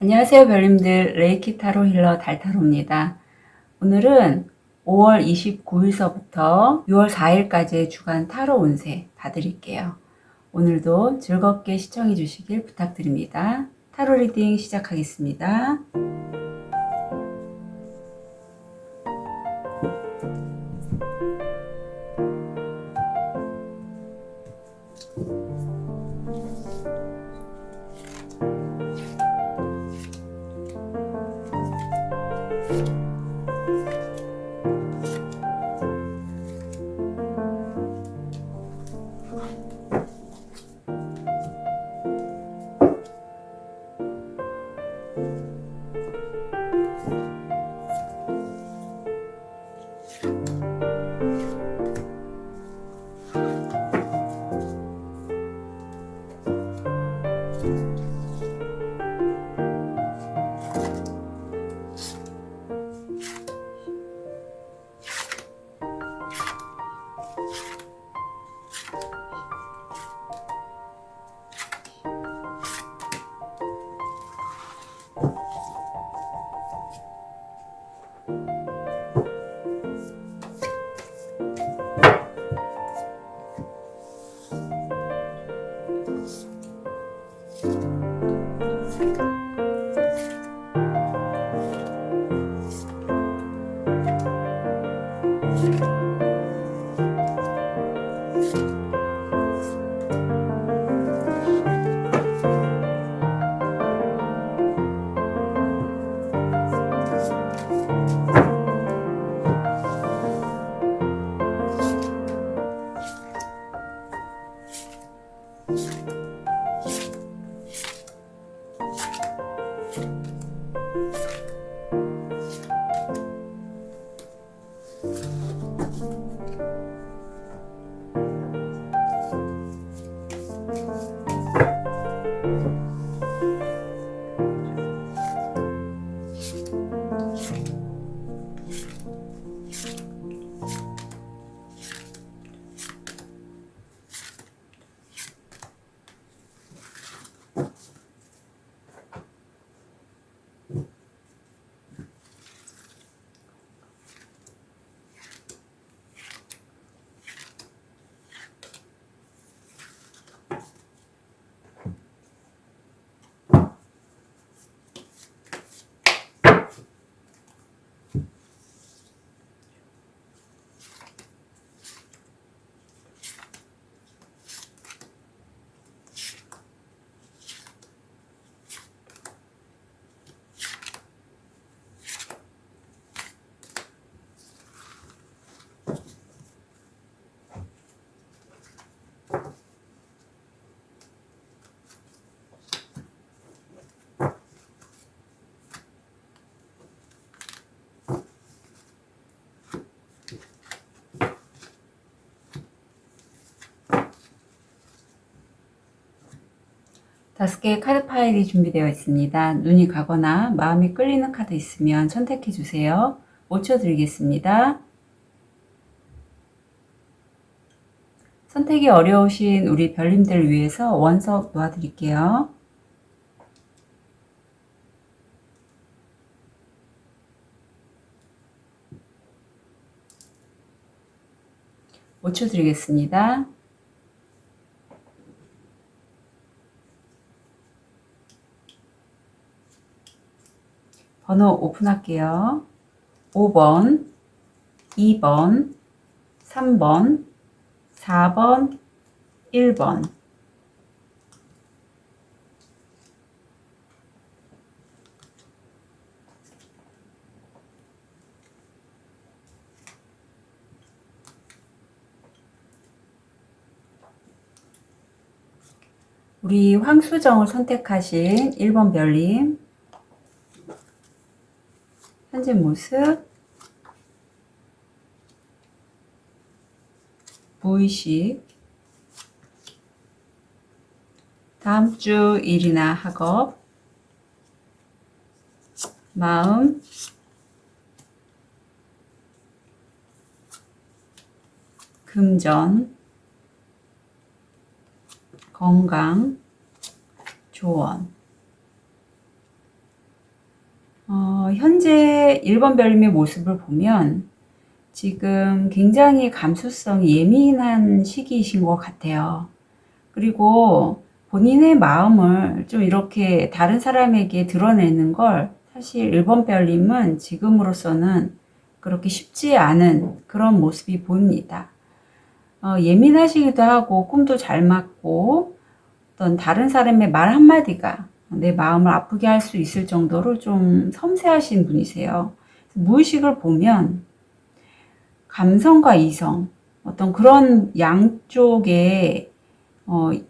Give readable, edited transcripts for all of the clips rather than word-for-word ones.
안녕하세요, 별님들. 레이키 타로 힐러 달타로입니다. 오늘은 5월 29일서부터 6월 4일까지의 주간 타로 운세 봐드릴게요. 오늘도 즐겁게 시청해 주시길 부탁드립니다. 타로 리딩 시작하겠습니다. 다섯 개의 카드 파일이 준비되어 있습니다. 눈이 가거나 마음이 끌리는 카드 있으면 선택해 주세요. 5초 드리겠습니다. 선택이 어려우신 우리 별님들을 위해서 원석 놓아드릴게요. 오 초 드리겠습니다. 번호 오픈할게요. 5번, 2번, 3번, 4번, 1번. 우리 황수정을 선택하신 1번 별님. 현재 모습, 무의식, 다음 주 일이나 학업, 마음, 금전, 건강, 조언. 현재 1번 별님의 모습을 보면 지금 굉장히 감수성이 예민한 시기이신 것 같아요. 그리고 본인의 마음을 좀 이렇게 다른 사람에게 드러내는 걸 사실 1번 별님은 지금으로서는 그렇게 쉽지 않은 그런 모습이 보입니다. 예민하시기도 하고 꿈도 잘 맞고 어떤 다른 사람의 말 한마디가 내 마음을 아프게 할 수 있을 정도로 좀 섬세하신 분이세요. 무의식을 보면 감성과 이성, 어떤 그런 양쪽에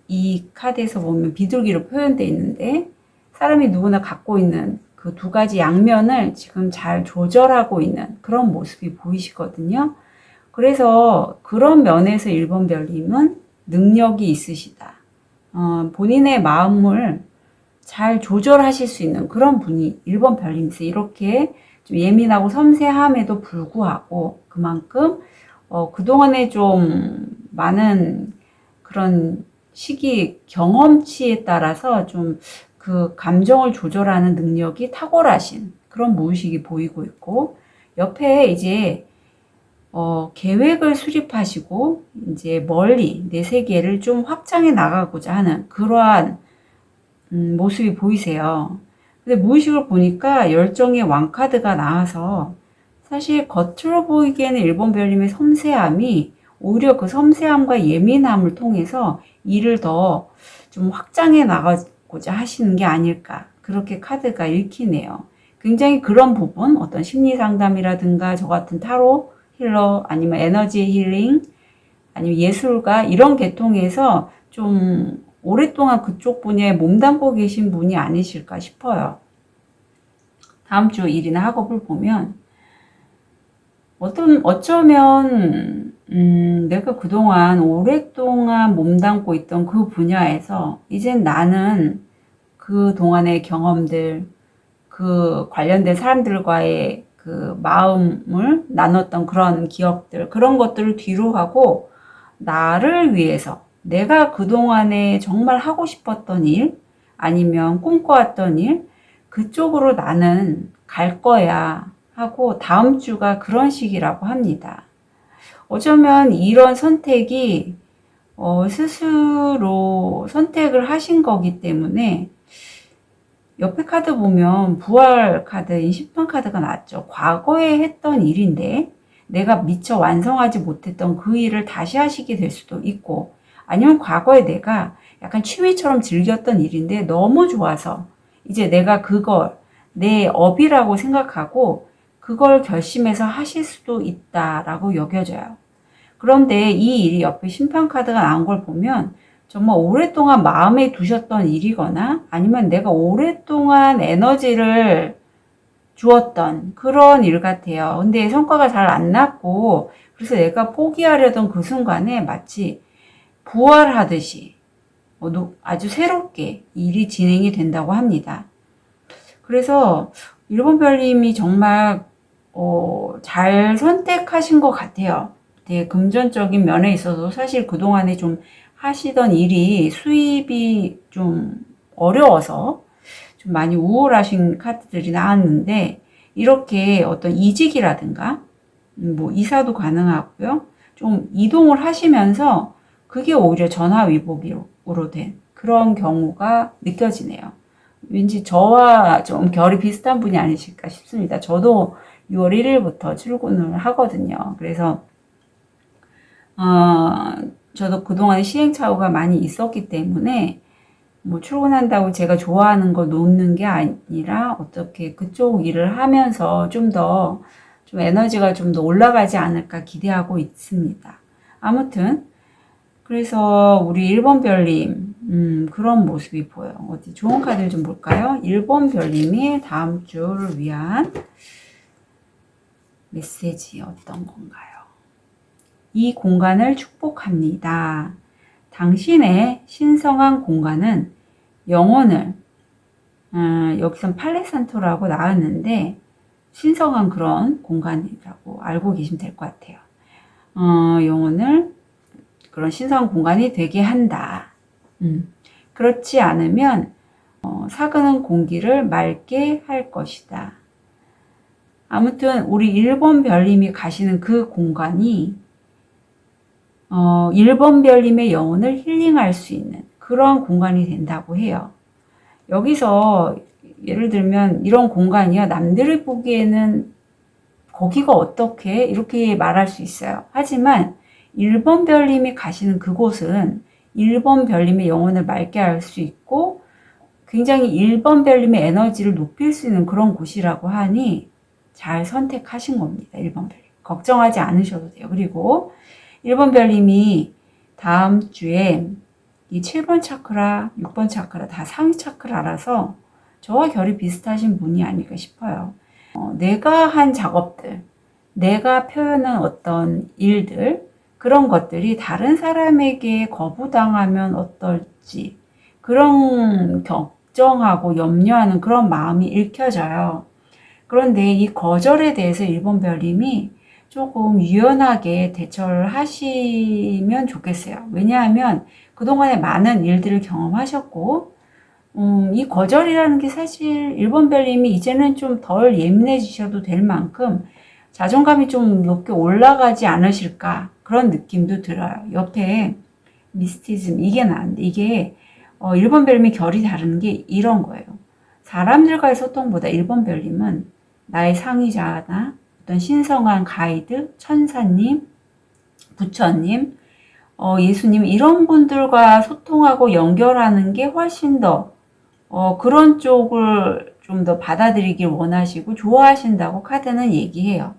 이 카드에서 보면 비둘기로 표현되어 있는데 사람이 누구나 갖고 있는 그 두 가지 양면을 지금 잘 조절하고 있는 그런 모습이 보이시거든요. 그래서 그런 면에서 1번 별님은 능력이 있으시다. 본인의 마음을 잘 조절하실 수 있는 그런 분이 1번 별님이세요. 이렇게 좀 예민하고 섬세함에도 불구하고 그만큼 그동안에 좀 많은 그런 시기 경험치에 따라서 좀 그 감정을 조절하는 능력이 탁월하신 그런 무의식이 보이고 있고, 옆에 이제 계획을 수립하시고 이제 멀리 내 세계를 좀 확장해 나가고자 하는 그러한 모습이 보이세요. 근데 무의식을 보니까 열정의 왕카드가 나와서 사실 겉으로 보이기에는 1번 별님의 섬세함이 오히려 그 섬세함과 예민함을 통해서 일을 더 좀 확장해 나가고자 하시는 게 아닐까, 그렇게 카드가 읽히네요. 굉장히 그런 부분, 어떤 심리 상담이라든가 저 같은 타로 힐러 아니면 에너지 힐링 아니면 예술가 이런 계통에서 좀 오랫동안 그쪽 분야에 몸담고 계신 분이 아니실까 싶어요. 다음 주 일이나 학업을 보면 어쩌면 내가 그동안 오랫동안 몸담고 있던 그 분야에서 이젠 나는 그동안의 경험들, 그 관련된 사람들과의 그 마음을 나눴던 그런 기억들, 그런 것들을 뒤로 하고 나를 위해서 내가 그동안에 정말 하고 싶었던 일 아니면 꿈꿔왔던 일, 그쪽으로 나는 갈 거야 하고 다음 주가 그런 시기라고 합니다. 어쩌면 이런 선택이 스스로 선택을 하신 거기 때문에 옆에 카드 보면 부활 카드인 10번 카드가 나왔죠. 과거에 했던 일인데 내가 미처 완성하지 못했던 그 일을 다시 하시게 될 수도 있고, 아니면 과거에 내가 약간 취미처럼 즐겼던 일인데 너무 좋아서 이제 내가 그걸 내 업이라고 생각하고 그걸 결심해서 하실 수도 있다라고 여겨져요. 그런데 이 일이 옆에 심판 카드가 나온 걸 보면 정말 오랫동안 마음에 두셨던 일이거나 아니면 내가 오랫동안 에너지를 주었던 그런 일 같아요. 근데 성과가 잘 안 났고 그래서 내가 포기하려던 그 순간에 마치 부활하듯이 아주 새롭게 일이 진행이 된다고 합니다. 그래서 1번 별님이 정말 잘 선택하신 것 같아요. 되게 금전적인 면에 있어서 사실 그동안에 좀 하시던 일이 수입이 좀 어려워서 좀 많이 우울하신 카드들이 나왔는데, 이렇게 어떤 이직이라든가 뭐 이사도 가능하고요. 좀 이동을 하시면서 그게 오히려 전화위복으로 된 그런 경우가 느껴지네요. 왠지 저와 좀 결이 비슷한 분이 아니실까 싶습니다. 저도 6월 1일부터 출근을 하거든요. 그래서 저도 그동안 시행착오가 많이 있었기 때문에 뭐 출근한다고 제가 좋아하는 걸 놓는 게 아니라 어떻게 그쪽 일을 하면서 좀 더 좀 에너지가 좀 더 올라가지 않을까 기대하고 있습니다. 아무튼 그래서 우리 1번 별님 그런 모습이 보여요. 어디 좋은 카드를 좀 볼까요? 1번 별님이 다음 주를 위한 메시지 어떤 건가요? 이 공간을 축복합니다. 당신의 신성한 공간은 영혼을, 여기선 팔레산토라고 나왔는데 신성한 그런 공간이라고 알고 계시면 될 것 같아요. 영혼을 그런 신성한 공간이 되게 한다. 그렇지 않으면 사그는 공기를 맑게 할 것이다. 아무튼 우리 1번 별님이 가시는 그 공간이 1번 별님의 영혼을 힐링할 수 있는 그런 공간이 된다고 해요. 여기서 예를 들면 이런 공간이요. 남들이 보기에는 거기가 어떻게 이렇게 말할 수 있어요. 하지만 1번 별님이 가시는 그곳은 1번 별님의 영혼을 맑게 할 수 있고 굉장히 1번 별님의 에너지를 높일 수 있는 그런 곳이라고 하니 잘 선택하신 겁니다. 1번 별님. 걱정하지 않으셔도 돼요. 그리고 1번 별님이 다음 주에 이 7번 차크라, 6번 차크라 다 상위 차크라라서 저와 결이 비슷하신 분이 아닐까 싶어요. 내가 한 작업들, 내가 표현한 어떤 일들, 그런 것들이 다른 사람에게 거부당하면 어떨지 그런 걱정하고 염려하는 그런 마음이 읽혀져요. 그런데 이 거절에 대해서 1번 별님이 조금 유연하게 대처를 하시면 좋겠어요. 왜냐하면 그동안에 많은 일들을 경험하셨고 이 거절이라는 게 사실 1번 별님이 이제는 좀 덜 예민해지셔도 될 만큼 자존감이 좀 높게 올라가지 않으실까 그런 느낌도 들어요. 옆에 미스티즘 이게 나는데 이게 1번 별님이 결이 다른 게 이런 거예요. 사람들과의 소통보다 1번 별님은 나의 상의자나 어떤 신성한 가이드, 천사님, 부처님, 예수님 이런 분들과 소통하고 연결하는 게 훨씬 더 그런 쪽을 좀 더 받아들이길 원하시고 좋아하신다고 카드는 얘기해요.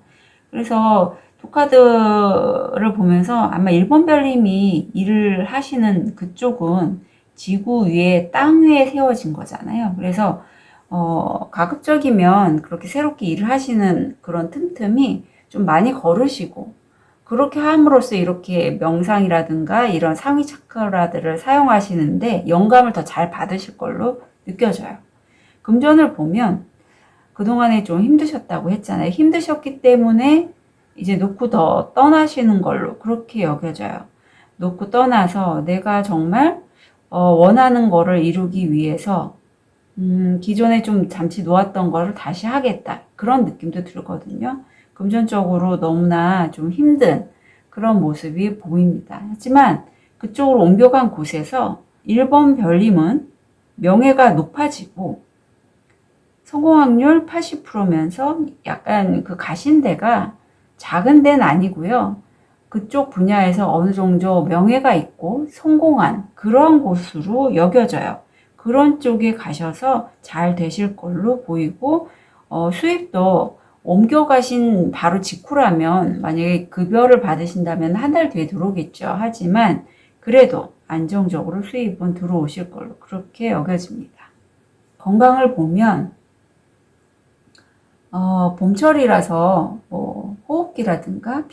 그래서 두 카드를 보면서 아마 1번 별님이 일을 하시는 그쪽은 지구 위에 땅 위에 세워진 거잖아요. 그래서 가급적이면 그렇게 새롭게 일을 하시는 그런 틈틈이 좀 많이 걸으시고 그렇게 함으로써 이렇게 명상이라든가 이런 상위 차크라들을 사용하시는데 영감을 더 잘 받으실 걸로 느껴져요. 금전을 보면 그동안에 좀 힘드셨다고 했잖아요. 힘드셨기 때문에 이제 놓고 더 떠나시는 걸로 그렇게 여겨져요. 놓고 떠나서 내가 정말 원하는 거를 이루기 위해서 기존에 좀 잠시 놓았던 거를 다시 하겠다. 그런 느낌도 들거든요. 금전적으로 너무나 좀 힘든 그런 모습이 보입니다. 하지만 그쪽으로 옮겨간 곳에서 1번 별님은 명예가 높아지고 성공 확률 80%면서 약간 그 가신 데가 작은 데는 아니고요. 그쪽 분야에서 어느 정도 명예가 있고 성공한 그런 곳으로 여겨져요. 그런 쪽에 가셔서 잘 되실 걸로 보이고 수입도 옮겨가신 바로 직후라면 만약에 급여를 받으신다면 한 달 뒤에 들어오겠죠. 하지만 그래도 안정적으로 수입은 들어오실 걸로 그렇게 여겨집니다. 건강을 보면 봄철이라서 호흡기라든가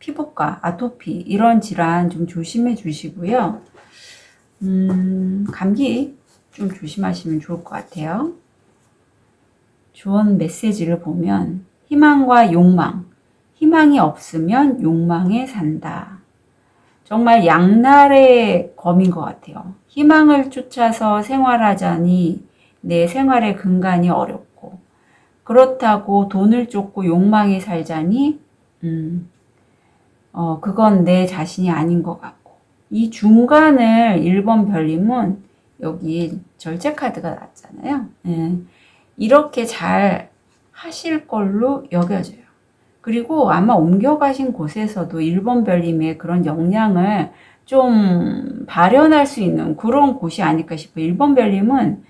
피부과, 아토피 이런 질환 좀 조심해 주시고요. 감기 좀 조심하시면 좋을 것 같아요. 조언 메시지를 보면 희망과 욕망, 희망이 없으면 욕망에 산다. 정말 양날의 검인 것 같아요. 희망을 쫓아서 생활하자니 내 생활의 근간이 어렵고 그렇다고 돈을 쫓고 욕망에 살자니 그건 내 자신이 아닌 것 같고 이 중간을 1번 별님은 여기 절제 카드가 났잖아요. 이렇게 잘 하실 걸로 여겨져요. 그리고 아마 옮겨가신 곳에서도 1번 별님의 그런 역량을 좀 발현할 수 있는 그런 곳이 아닐까 싶어요. 1번 별님은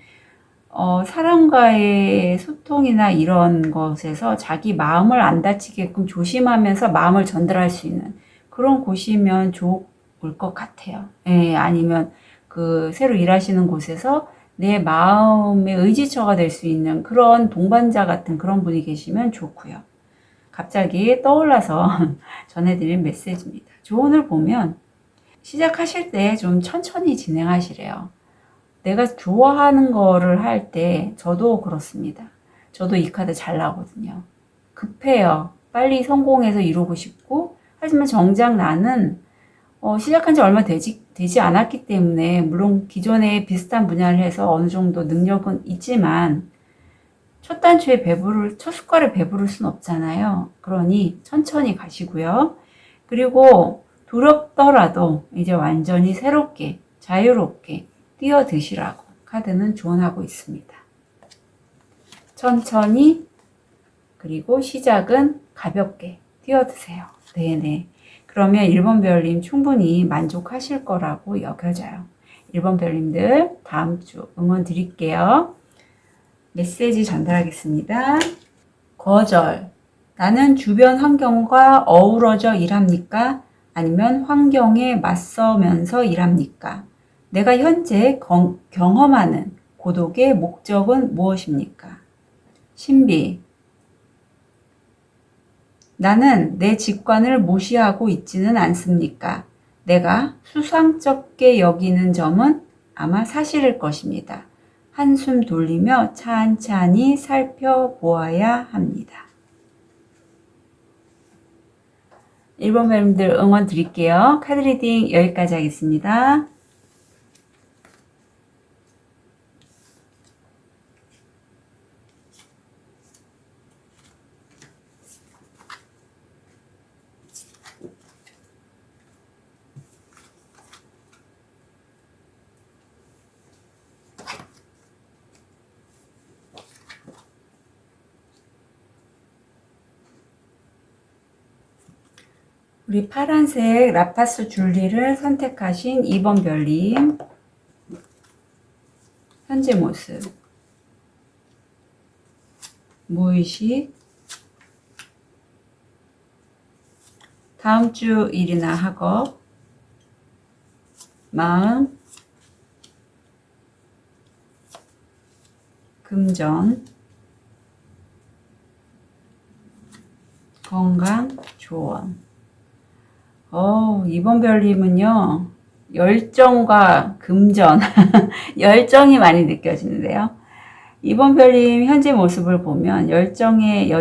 사람과의 소통이나 이런 것에서 자기 마음을 안 다치게끔 조심하면서 마음을 전달할 수 있는 그런 곳이면 좋을 것 같아요. 아니면 그 새로 일하시는 곳에서 내 마음의 의지처가 될 수 있는 그런 동반자 같은 그런 분이 계시면 좋고요. 갑자기 떠올라서 전해드린 메시지입니다. 조언을 보면 시작하실 때 좀 천천히 진행하시래요. 내가 좋아하는 거를 할 때 저도 그렇습니다. 저도 이 카드 잘 나거든요. 급해요. 빨리 성공해서 이루고 싶고 하지만 정작 나는 시작한 지 얼마 되지 않았기 때문에 물론 기존에 비슷한 분야를 해서 어느 정도 능력은 있지만 첫 단추에 첫 숟갈에 배부를 순 없잖아요. 그러니 천천히 가시고요. 그리고 두렵더라도 이제 완전히 새롭게 자유롭게 뛰어드시라고 카드는 조언하고 있습니다. 천천히 그리고 시작은 가볍게 뛰어드세요. 네네. 그러면 1번 별님 충분히 만족하실 거라고 여겨져요. 1번 별님들 다음 주 응원 드릴게요. 메시지 전달하겠습니다. 거절. 나는 주변 환경과 어우러져 일합니까? 아니면 환경에 맞서면서 일합니까? 내가 현재 경험하는 고독의 목적은 무엇입니까? 신비. 나는 내 직관을 무시하고 있지는 않습니까? 내가 수상쩍게 여기는 점은 아마 사실일 것입니다. 한숨 돌리며 찬찬히 살펴보아야 합니다. 1번 멤버들 응원 드릴게요. 카드 리딩 여기까지 하겠습니다. 우리 파란색 라파스 줄리를 선택하신 2번 별님, 현재 모습, 무의식, 다음 주 일이나 학업, 마음, 금전, 건강, 조언. 2번 별님은요, 열정과 금전, 열정이 많이 느껴지는데요. 2번 별님 현재 모습을 보면 열정의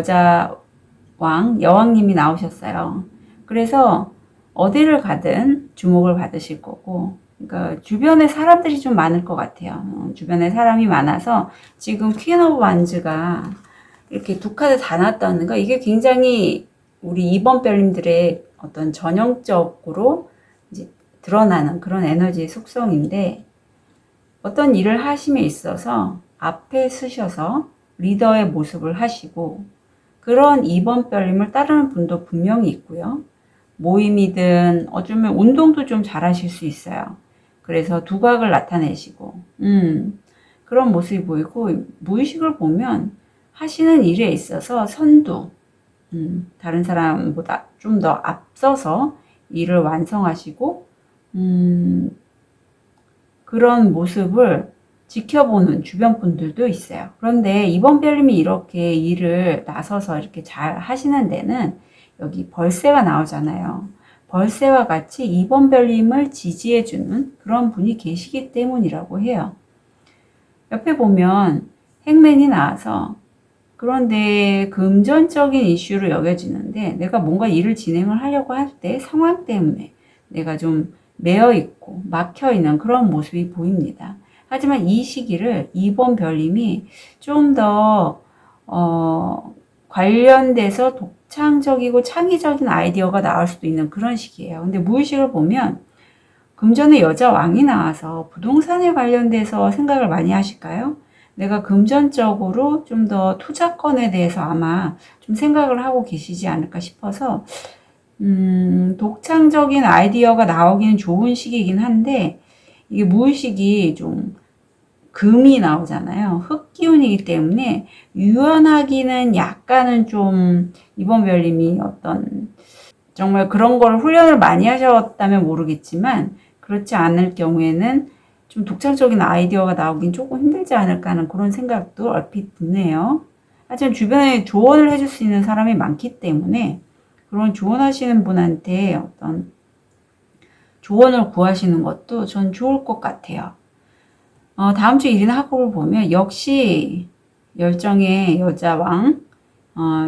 여왕님이 나오셨어요. 그래서 어디를 가든 주목을 받으실 거고, 그러니까 주변에 사람들이 좀 많을 것 같아요. 주변에 사람이 많아서 지금 퀸 오브 완즈가 이렇게 두 카드 다 놨다는 거, 이게 굉장히 우리 2번 별님들의 어떤 전형적으로 이제 드러나는 그런 에너지의 속성인데, 어떤 일을 하심에 있어서 앞에 서셔서 리더의 모습을 하시고, 그런 2번 별님을 따르는 분도 분명히 있고요. 모임이든 어쩌면 운동도 좀 잘하실 수 있어요. 그래서 두각을 나타내시고, 그런 모습이 보이고, 무의식을 보면 하시는 일에 있어서 선두, 다른 사람보다 좀 더 앞서서 일을 완성하시고, 그런 모습을 지켜보는 주변 분들도 있어요. 그런데 이번 별님이 이렇게 일을 나서서 이렇게 잘 하시는 데는 여기 벌새가 나오잖아요. 벌새와 같이 이번 별님을 지지해주는 그런 분이 계시기 때문이라고 해요. 옆에 보면 행맨이 나와서, 그런데 금전적인 이슈로 여겨지는데, 내가 뭔가 일을 진행을 하려고 할 때 상황 때문에 내가 좀 매여 있고 막혀 있는 그런 모습이 보입니다. 하지만 이 시기를 2번 별님이 좀 더 관련돼서 독창적이고 창의적인 아이디어가 나올 수도 있는 그런 시기예요. 근데 무의식을 보면 금전의 여자 왕이 나와서 부동산에 관련돼서 생각을 많이 하실까요? 내가 금전적으로 좀 더 투자건에 대해서 아마 좀 생각을 하고 계시지 않을까 싶어서, 독창적인 아이디어가 나오기는 좋은 시기이긴 한데, 이게 무의식이 좀 금이 나오잖아요. 흙기운이기 때문에 유연하기는 약간은 좀 이번 별님이 어떤 정말 그런 걸 훈련을 많이 하셨다면 모르겠지만, 그렇지 않을 경우에는 좀 독창적인 아이디어가 나오긴 조금 힘들지 않을까 하는 그런 생각도 얼핏 드네요. 하지만 주변에 조언을 해줄 수 있는 사람이 많기 때문에 그런 조언하시는 분한테 어떤 조언을 구하시는 것도 전 좋을 것 같아요. 다음 주 일이나 학업을 보면 역시 열정의 여자왕,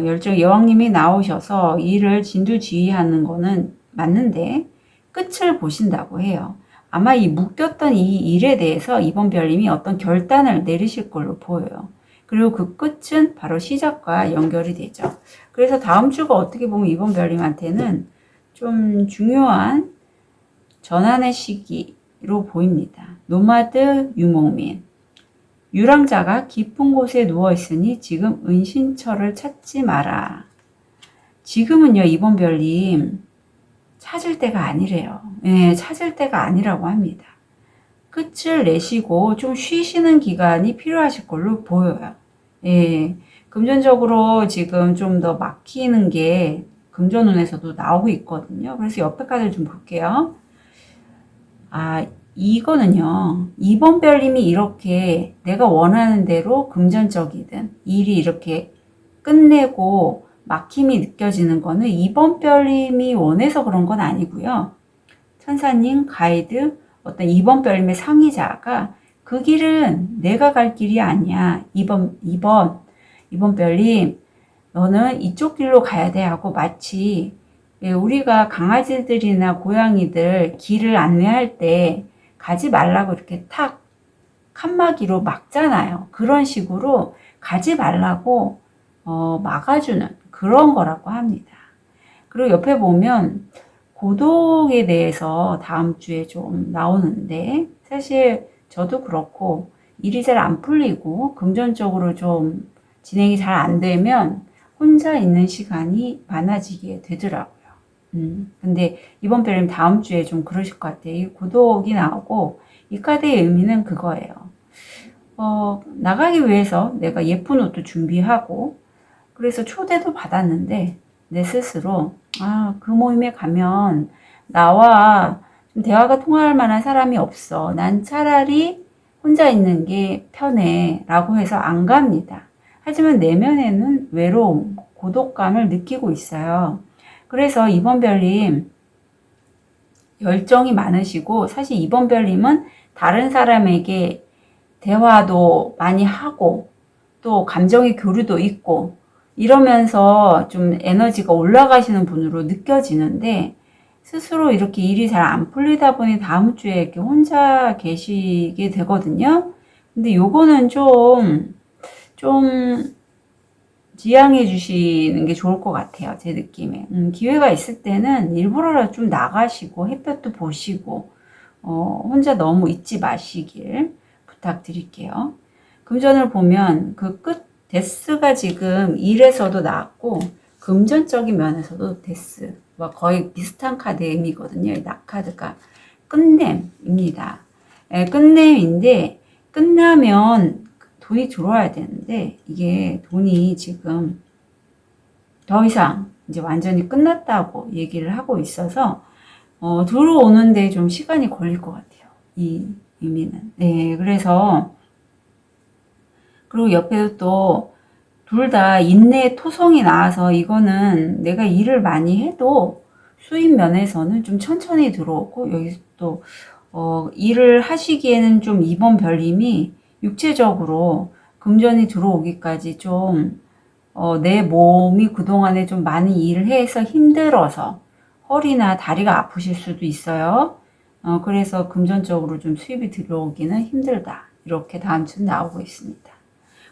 열정의 여왕님이 나오셔서 일을 진두지휘하는 거는 맞는데 끝을 보신다고 해요. 아마 이 묶였던 이 일에 대해서 이번 별님이 어떤 결단을 내리실 걸로 보여요. 그리고 그 끝은 바로 시작과 연결이 되죠. 그래서 다음 주가 어떻게 보면 이번 별님한테는 좀 중요한 전환의 시기로 보입니다. 노마드 유목민. 유랑자가 깊은 곳에 누워있으니 지금 은신처를 찾지 마라. 지금은요, 이번 별님 찾을 때가 아니래요. 예, 찾을 때가 아니라고 합니다. 끝을 내시고 좀 쉬시는 기간이 필요하실 걸로 보여요. 예, 금전적으로 지금 좀 더 막히는 게 금전운에서도 나오고 있거든요. 그래서 옆에 카드를 좀 볼게요. 이거는요, 이번 별님이 이렇게 내가 원하는 대로 금전적이든 일이 이렇게 끝내고 막힘이 느껴지는 거는 이번 별님이 원해서 그런 건 아니고요. 천사님, 가이드, 어떤 이번 별님의 상의자가 그 길은 내가 갈 길이 아니야. 이번 별님, 너는 이쪽 길로 가야 돼 하고 마치 우리가 강아지들이나 고양이들 길을 안내할 때 가지 말라고 이렇게 탁 칸막이로 막잖아요. 그런 식으로 가지 말라고 막아주는 그런 거라고 합니다. 그리고 옆에 보면 고독에 대해서 다음 주에 좀 나오는데 사실 저도 그렇고 일이 잘 안 풀리고 금전적으로 좀 진행이 잘 안 되면 혼자 있는 시간이 많아지게 되더라고요. 근데 이번 별님 다음 주에 좀 그러실 것 같아요. 이 고독이 나오고 이 카드의 의미는 그거예요. 나가기 위해서 내가 예쁜 옷도 준비하고 그래서 초대도 받았는데 내 스스로 그 모임에 가면 나와 좀 대화가 통할 만한 사람이 없어. 난 차라리 혼자 있는 게 편해 라고 해서 안 갑니다. 하지만 내면에는 외로움, 고독감을 느끼고 있어요. 그래서 이번 별님 열정이 많으시고 사실 이번 별님은 다른 사람에게 대화도 많이 하고 또 감정의 교류도 있고 이러면서 좀 에너지가 올라가시는 분으로 느껴지는데 스스로 이렇게 일이 잘 안 풀리다 보니 다음 주에 이렇게 혼자 계시게 되거든요. 근데 요거는 좀 지양해 주시는 게 좋을 것 같아요. 제 느낌에. 기회가 있을 때는 일부러라도 좀 나가시고 햇볕도 보시고 혼자 너무 있지 마시길 부탁드릴게요. 금전을 보면 그 끝 데스가 지금 일에서도 나왔고 금전적인 면에서도 데스와 거의 비슷한 카드의 의미거든요. 이 낙카드가 끝냄입니다. 끝냄인데 끝나면 돈이 들어와야 되는데 이게 돈이 지금 더 이상 이제 완전히 끝났다고 얘기를 하고 있어서 들어오는데 좀 시간이 걸릴 것 같아요. 이 의미는. 네, 그래서 그리고 옆에도 또 둘 다 인내 토성이 나와서 이거는 내가 일을 많이 해도 수입 면에서는 좀 천천히 들어오고 여기 또 일을 하시기에는 좀 이번 별님이 육체적으로 금전이 들어오기까지 좀 내 몸이 그동안에 좀 많이 일을 해서 힘들어서 허리나 다리가 아프실 수도 있어요. 그래서 금전적으로 좀 수입이 들어오기는 힘들다. 이렇게 다음 주는 나오고 있습니다.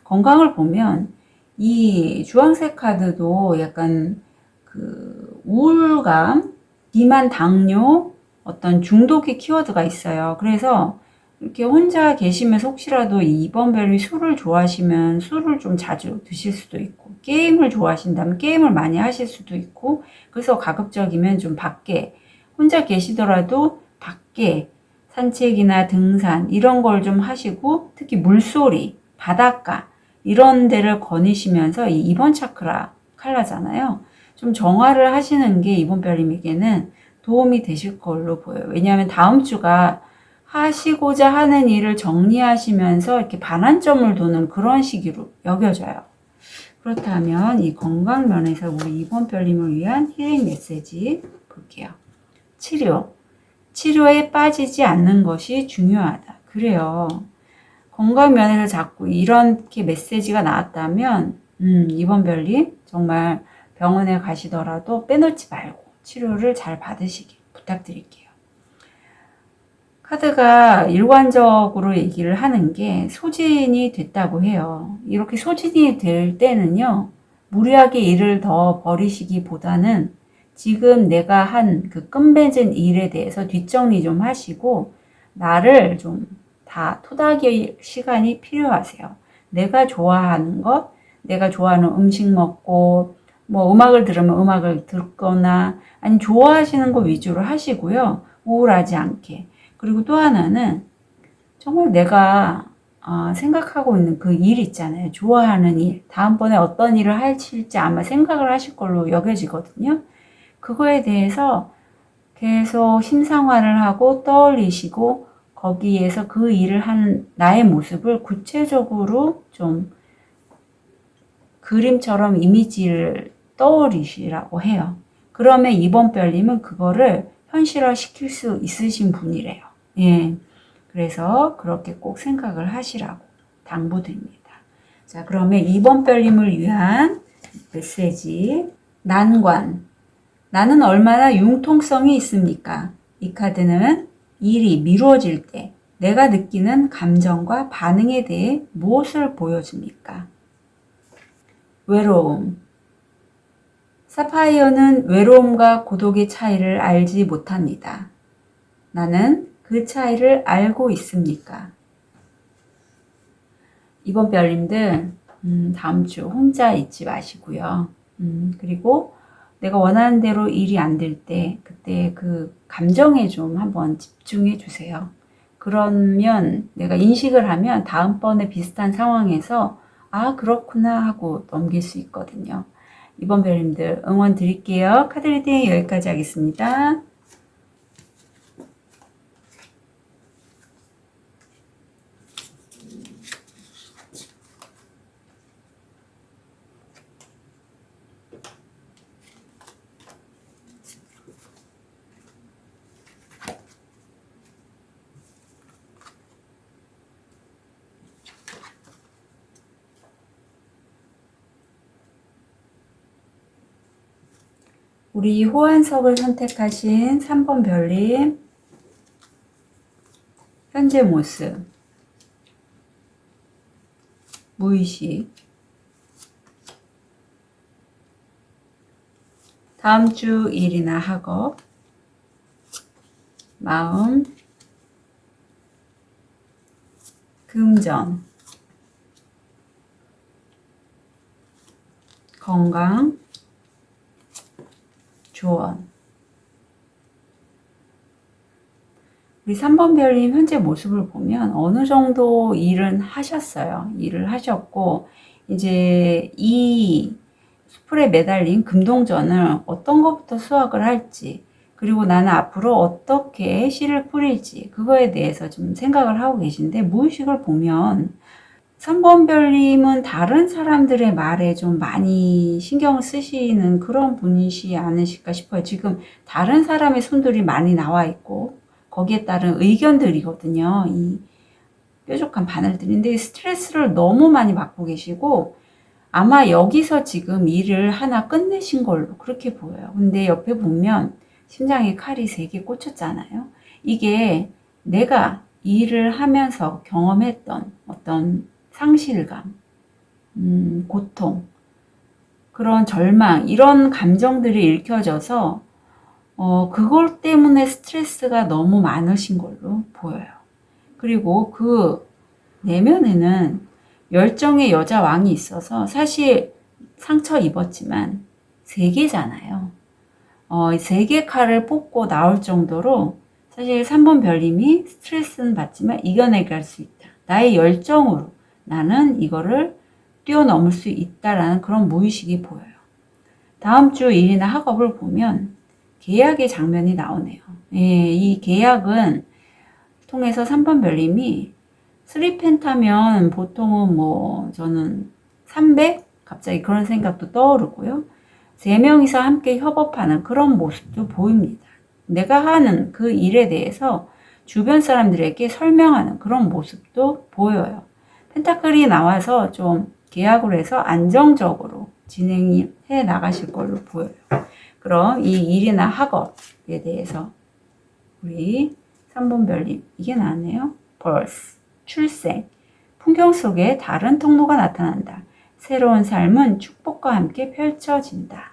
건강을 보면 이 주황색 카드도 약간 그 우울감, 비만, 당뇨, 어떤 중독의 키워드가 있어요. 그래서 이렇게 혼자 계시면서 혹시라도 이번 별이 술을 좋아하시면 술을 좀 자주 드실 수도 있고 게임을 좋아하신다면 게임을 많이 하실 수도 있고 그래서 가급적이면 좀 밖에 혼자 계시더라도 밖에 산책이나 등산 이런 걸 좀 하시고 특히 물소리, 바닷가 이런 데를 거니시면서 이 2번 차크라 칼라잖아요. 좀 정화를 하시는 게 이번 별님에게는 도움이 되실 걸로 보여요. 왜냐하면 다음 주가 하시고자 하는 일을 정리하시면서 이렇게 반환점을 도는 그런 시기로 여겨져요. 그렇다면 이 건강 면에서 우리 이번 별님을 위한 힐링 메시지 볼게요. 치료에 빠지지 않는 것이 중요하다. 그래요. 건강 면에서 자꾸 이렇게 메시지가 나왔다면 이번 별님 정말 병원에 가시더라도 빼놓지 말고 치료를 잘 받으시길 부탁드릴게요. 카드가 일관적으로 얘기를 하는 게 소진이 됐다고 해요. 이렇게 소진이 될 때는요, 무리하게 일을 더 버리시기보다는 지금 내가 한 그 끝맺은 일에 대해서 뒷정리 좀 하시고, 나를 좀 다 토닥일 시간이 필요하세요. 내가 좋아하는 것, 내가 좋아하는 음식 먹고, 뭐 음악을 들으면 음악을 듣거나, 아니 좋아하시는 거 위주로 하시고요. 우울하지 않게. 그리고 또 하나는 정말 내가 생각하고 있는 그 일 있잖아요. 좋아하는 일. 다음번에 어떤 일을 하실지 아마 생각을 하실 걸로 여겨지거든요. 그거에 대해서 계속 심상화를 하고 떠올리시고 거기에서 그 일을 하는 나의 모습을 구체적으로 좀 그림처럼 이미지를 떠올리시라고 해요. 그러면 이번 별님은 그거를 현실화 시킬 수 있으신 분이래요. 예. 그래서 그렇게 꼭 생각을 하시라고 당부드립니다. 자, 그러면 이번 별님을 위한 메시지. 난관. 나는 얼마나 융통성이 있습니까? 이 카드는 일이 미루어질 때 내가 느끼는 감정과 반응에 대해 무엇을 보여줍니까? 외로움. 사파이어는 외로움과 고독의 차이를 알지 못합니다. 나는 그 차이를 알고 있습니까? 이번 별님들 다음 주 혼자 있지 마시고요. 그리고 내가 원하는 대로 일이 안 될 때 그때 그 감정에 좀 한번 집중해 주세요. 그러면 내가 인식을 하면 다음번에 비슷한 상황에서 아 그렇구나 하고 넘길 수 있거든요. 이번 별님들 응원 드릴게요. 카드 리딩 여기까지 하겠습니다. 우리 호환석을 선택하신 3번 별님, 현재 모습, 무의식, 다음 주 일이나 학업, 마음, 금전, 건강, 조언. 우리 3번 별님 현재 모습을 보면 어느 정도 일은 하셨어요. 일을 하셨고 이제 이 수풀에 매달린 금동전을 어떤 것부터 수확을 할지 그리고 나는 앞으로 어떻게 씨를 뿌릴지 그거에 대해서 좀 생각을 하고 계신데 무의식을 보면 3번 별님은 다른 사람들의 말에 좀 많이 신경을 쓰시는 그런 분이시 않으실까 싶어요. 지금 다른 사람의 손들이 많이 나와 있고 거기에 따른 의견들이거든요. 이 뾰족한 바늘들인데 스트레스를 너무 많이 받고 계시고 아마 여기서 지금 일을 하나 끝내신 걸로 그렇게 보여요. 근데 옆에 보면 심장에 칼이 3개 꽂혔잖아요. 이게 내가 일을 하면서 경험했던 어떤 상실감, 고통, 그런 절망, 이런 감정들이 읽혀져서 그걸 때문에 스트레스가 너무 많으신 걸로 보여요. 그리고 그 내면에는 열정의 여자 왕이 있어서 사실 상처 입었지만 3개잖아요. 3개 칼을 뽑고 나올 정도로 사실 3번 별님이 스트레스는 받지만 이겨내갈 수 있다. 나의 열정으로 나는 이거를 뛰어넘을 수 있다라는 그런 무의식이 보여요. 다음 주 일이나 학업을 보면 계약의 장면이 나오네요. 예, 이 계약은 통해서 3번 별님이 3펜 타면 보통은 뭐 저는 300? 갑자기 그런 생각도 떠오르고요. 3명이서 함께 협업하는 그런 모습도 보입니다. 내가 하는 그 일에 대해서 주변 사람들에게 설명하는 그런 모습도 보여요. 펜타클이 나와서 좀 계약을 해서 안정적으로 진행해 나가실 걸로 보여요. 그럼 이 일이나 학업에 대해서 우리 3번 별님, 이게 나왔네요. birth, 출생. 풍경 속에 다른 통로가 나타난다. 새로운 삶은 축복과 함께 펼쳐진다.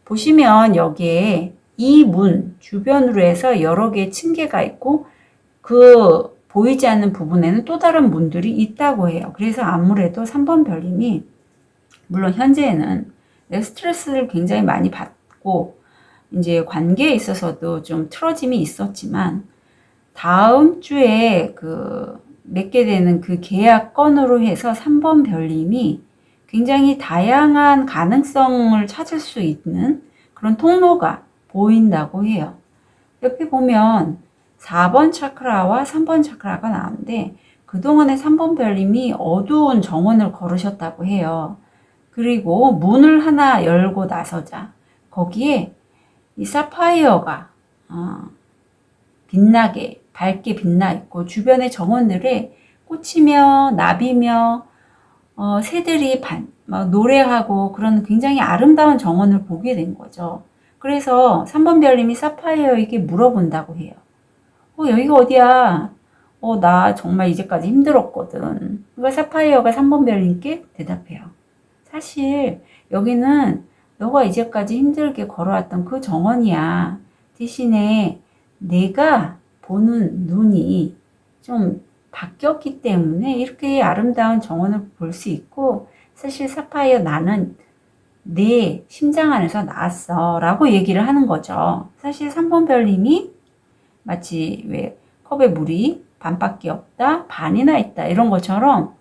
보시면 여기에 이 문 주변으로 해서 여러 개의 층계가 있고 그 보이지 않는 부분에는 또 다른 문들이 있다고 해요. 그래서 아무래도 3번 별님이 물론 현재는 스트레스를 굉장히 많이 받고 이제 관계에 있어서도 좀 틀어짐이 있었지만 다음 주에 맺게 되는 그 계약 건으로 해서 3번 별님이 굉장히 다양한 가능성을 찾을 수 있는 그런 통로가 보인다고 해요. 옆에 보면 4번 차크라와 3번 차크라가 나오는데 그동안에 3번 별님이 어두운 정원을 걸으셨다고 해요. 그리고 문을 하나 열고 나서자 거기에 이 사파이어가 빛나게 밝게 빛나 있고 주변의 정원들에 꽃이며 나비며 새들이 노래하고 그런 굉장히 아름다운 정원을 보게 된 거죠. 그래서 3번 별님이 사파이어에게 물어본다고 해요. 여기가 어디야? 나 정말 이제까지 힘들었거든. 그러니까 사파이어가 3번 별님께 대답해요. 사실 여기는 너가 이제까지 힘들게 걸어왔던 그 정원이야. 대신에 내가 보는 눈이 좀 바뀌었기 때문에 이렇게 아름다운 정원을 볼 수 있고 사실 사파이어 나는 내 심장 안에서 나왔어 라고 얘기를 하는 거죠. 사실 3번 별님이 마치 왜 컵에 물이 반밖에 없다, 반이나 있다 이런 것처럼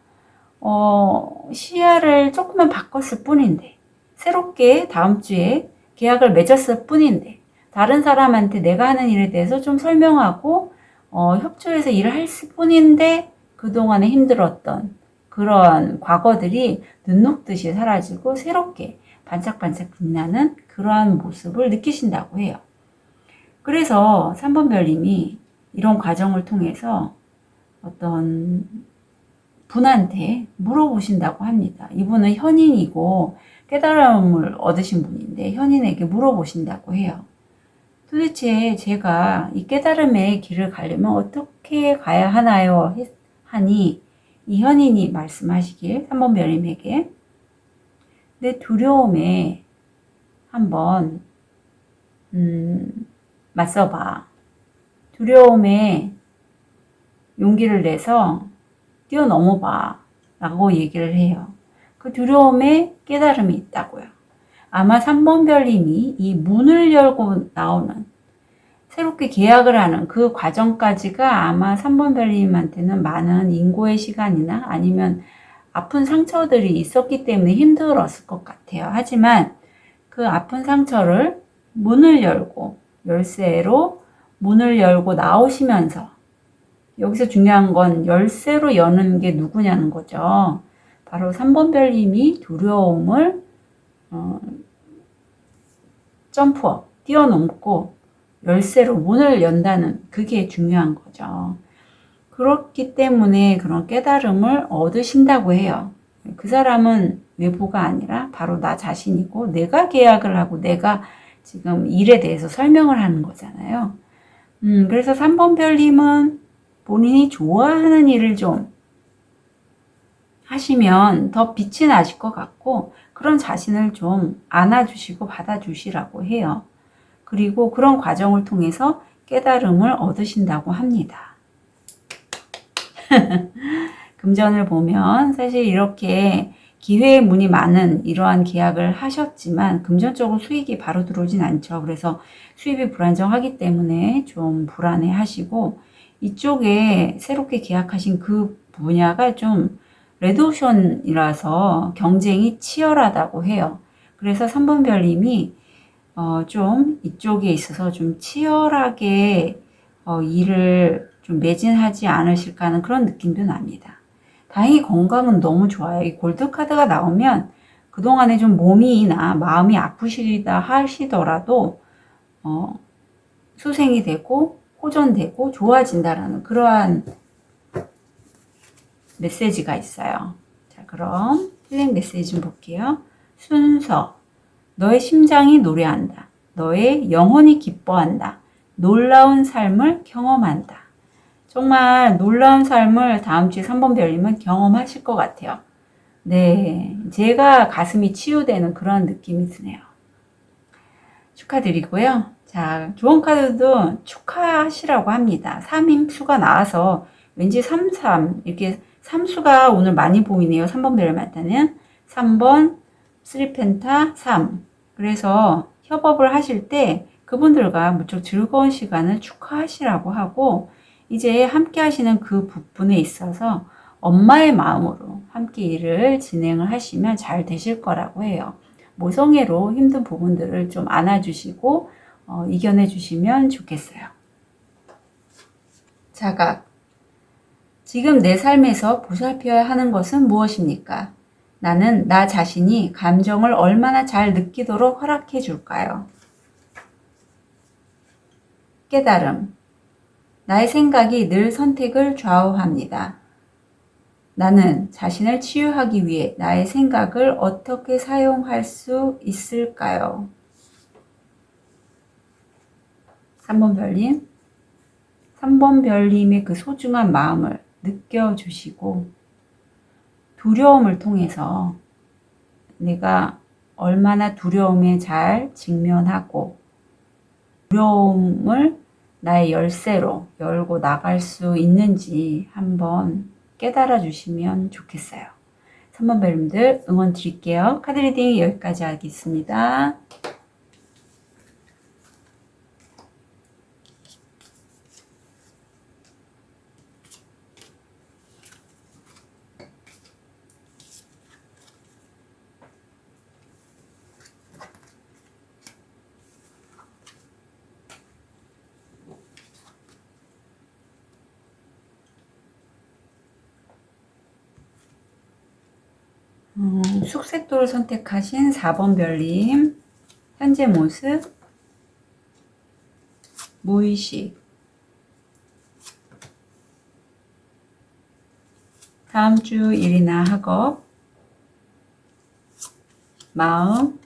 시야를 조금만 바꿨을 뿐인데 새롭게 다음 주에 계약을 맺었을 뿐인데 다른 사람한테 내가 하는 일에 대해서 좀 설명하고 협조해서 일을 했을 뿐인데 그동안에 힘들었던 그런 과거들이 눈 녹듯이 사라지고 새롭게 반짝반짝 빛나는 그러한 모습을 느끼신다고 해요. 그래서 3번 별님이 이런 과정을 통해서 어떤 분한테 물어보신다고 합니다. 이분은 현인이고 깨달음을 얻으신 분인데 현인에게 물어보신다고 해요. 도대체 제가 이 깨달음의 길을 가려면 어떻게 가야 하나요? 하니 이 현인이 말씀하시길 3번 별님에게 내 두려움에 한번 맞서봐. 두려움에 용기를 내서 뛰어넘어봐 라고 얘기를 해요. 그 두려움에 깨달음이 있다고요. 아마 3번 별님이 이 문을 열고 나오는 새롭게 계약을 하는 그 과정까지가 아마 3번 별님한테는 많은 인고의 시간이나 아니면 아픈 상처들이 있었기 때문에 힘들었을 것 같아요. 하지만 그 아픈 상처를 문을 열고 열쇠로 문을 열고 나오시면서 여기서 중요한 건 열쇠로 여는 게 누구냐는 거죠. 바로 3번 별님이 두려움을 점프업, 뛰어넘고 열쇠로 문을 연다는 그게 중요한 거죠. 그렇기 때문에 그런 깨달음을 얻으신다고 해요. 그 사람은 외부가 아니라 바로 나 자신이고 내가 계약을 하고 내가 지금 일에 대해서 설명을 하는 거잖아요. 그래서 3번 별님은 본인이 좋아하는 일을 좀 하시면 더 빛이 나실 것 같고 그런 자신을 좀 안아주시고 받아주시라고 해요. 그리고 그런 과정을 통해서 깨달음을 얻으신다고 합니다. 금전을 보면 사실 이렇게 기회의 문이 많은 이러한 계약을 하셨지만 금전적으로 수익이 바로 들어오진 않죠. 그래서 수입이 불안정하기 때문에 좀 불안해 하시고 이쪽에 새롭게 계약하신 그 분야가 좀 레드오션이라서 경쟁이 치열하다고 해요. 그래서 3번 별님이 좀 이쪽에 있어서 좀 치열하게 일을 좀 매진하지 않으실까 하는 그런 느낌도 납니다. 다행히 건강은 너무 좋아요. 이 골드 카드가 나오면 그동안에 좀 몸이나 마음이 아프시다 하시더라도 수생이 되고 호전되고 좋아진다라는 그러한 메시지가 있어요. 자, 그럼 힐링 메시지 좀 볼게요. 순서, 너의 심장이 노래한다. 너의 영혼이 기뻐한다. 놀라운 삶을 경험한다. 정말 놀라운 삶을 다음 주에 3번 별님은 경험하실 것 같아요. 네, 제가 가슴이 치유되는 그런 느낌이 드네요. 축하드리고요. 자, 조언 카드도 축하하시라고 합니다. 3임수가 나와서 왠지 33, 이렇게 3수가 오늘 많이 보이네요. 3번 별님한테는 3번, 3펜타, 3. 그래서 협업을 하실 때 그분들과 무척 즐거운 시간을 축하하시라고 하고, 이제 함께 하시는 그 부분에 있어서 엄마의 마음으로 함께 일을 진행을 하시면 잘 되실 거라고 해요. 모성애로 힘든 부분들을 좀 안아주시고 이겨내 주시면 좋겠어요. 자각. 지금 내 삶에서 보살펴야 하는 것은 무엇입니까? 나는 나 자신이 감정을 얼마나 잘 느끼도록 허락해 줄까요? 깨달음. 나의 생각이 늘 선택을 좌우합니다. 나는 자신을 치유하기 위해 나의 생각을 어떻게 사용할 수 있을까요? 3번 별님. 3번 별님의 그 소중한 마음을 느껴주시고 두려움을 통해서 내가 얼마나 두려움에 잘 직면하고 두려움을 나의 열쇠로 열고 나갈 수 있는지 한번 깨달아 주시면 좋겠어요. 3번 별님들 응원 드릴게요. 카드 리딩 여기까지 하겠습니다. 숙색도를 선택하신 4번 별님, 현재 모습, 무의식, 다음 주 일이나 학업, 마음,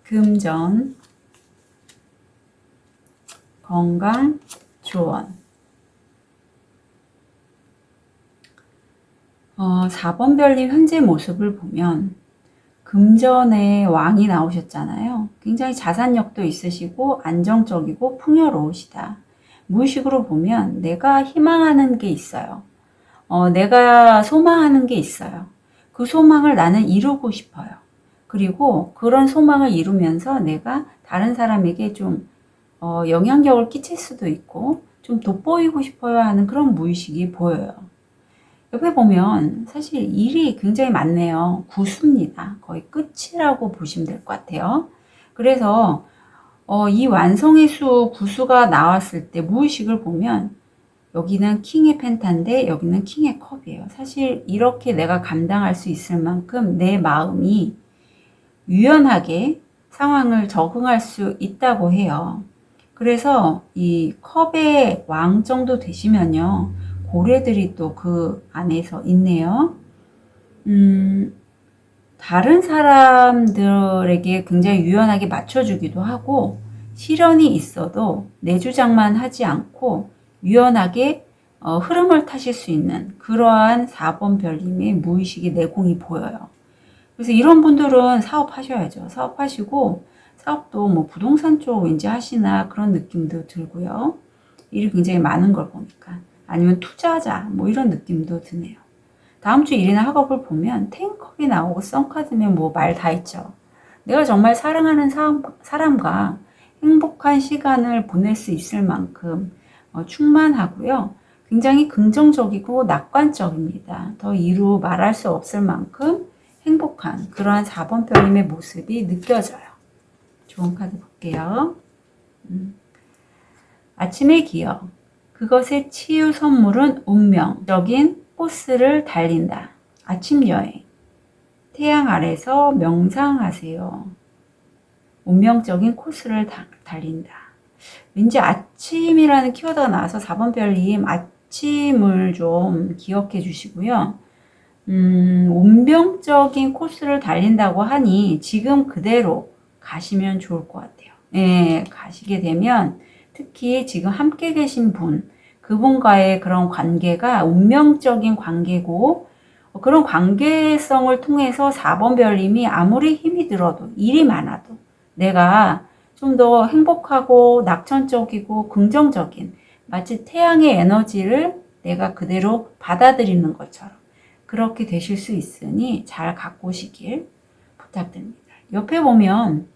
금전, 건강, 조언. 4번 별님 현재 모습을 보면 금전의 왕이 나오셨잖아요. 굉장히 자산력도 있으시고 안정적이고 풍요로우시다. 무의식으로 보면 내가 희망하는 게 있어요. 내가 소망하는 게 있어요. 그 소망을 나는 이루고 싶어요. 그리고 그런 소망을 이루면서 내가 다른 사람에게 좀 영향력을 끼칠 수도 있고 좀 돋보이고 싶어야 하는 그런 무의식이 보여요. 옆에 보면 사실 일이 굉장히 많네요. 구수입니다. 거의 끝이라고 보시면 될 것 같아요. 그래서 이 완성의 수 구수가 나왔을 때 무의식을 보면 여기는 킹의 펜타인데 여기는 킹의 컵이에요. 사실 이렇게 내가 감당할 수 있을 만큼 내 마음이 유연하게 상황을 적응할 수 있다고 해요. 그래서 이 컵의 왕 정도 되시면요. 고래들이 또 그 안에서 있네요. 다른 사람들에게 굉장히 유연하게 맞춰주기도 하고 시련이 있어도 내 주장만 하지 않고 유연하게 흐름을 타실 수 있는 그러한 4번 별님의 무의식의 내공이 보여요. 그래서 이런 분들은 사업하셔야죠. 사업하시고 사업도 뭐 부동산 쪽 왠지 하시나 그런 느낌도 들고요. 일이 굉장히 많은 걸 보니까. 아니면 투자자 뭐 이런 느낌도 드네요. 다음 주 일이나 학업을 보면 텐컵이 나오고 썬카드면 뭐 말 다 있죠. 내가 정말 사랑하는 사람과 행복한 시간을 보낼 수 있을 만큼 충만하고요. 굉장히 긍정적이고 낙관적입니다. 더 이루 말할 수 없을 만큼 행복한 그러한 4번 별님의 모습이 느껴져요. 좋은 카드 볼게요. 아침의 기억. 그것의 치유 선물은 운명적인 코스를 달린다. 아침 여행. 태양 아래서 명상하세요. 운명적인 코스를 달린다. 왠지 아침이라는 키워드가 나와서 4번 별님 아침을 좀 기억해 주시고요. 운명적인 코스를 달린다고 하니 지금 그대로 가시면 좋을 것 같아요. 예, 가시게 되면 특히 지금 함께 계신 분, 그분과의 그런 관계가 운명적인 관계고 그런 관계성을 통해서 4번 별님이 아무리 힘이 들어도 일이 많아도 내가 좀 더 행복하고 낙천적이고 긍정적인 마치 태양의 에너지를 내가 그대로 받아들이는 것처럼 그렇게 되실 수 있으니 잘 가꾸시길 부탁드립니다. 옆에 보면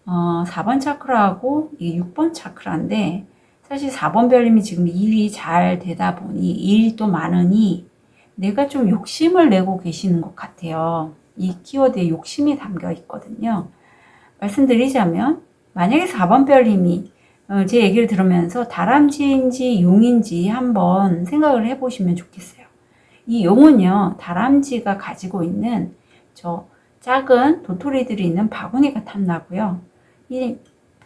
4번 차크라하고 이게 6번 차크라인데 사실 4번 별님이 지금 일이 잘 되다 보니 일도 많으니 내가 좀 욕심을 내고 계시는 것 같아요. 이 키워드에 욕심이 담겨 있거든요. 말씀드리자면 만약에 4번 별님이 제 얘기를 들으면서 다람쥐인지 용인지 한번 생각을 해보시면 좋겠어요. 이 용은요, 다람쥐가 가지고 있는 저 작은 도토리들이 있는 바구니가 탐나고요. 이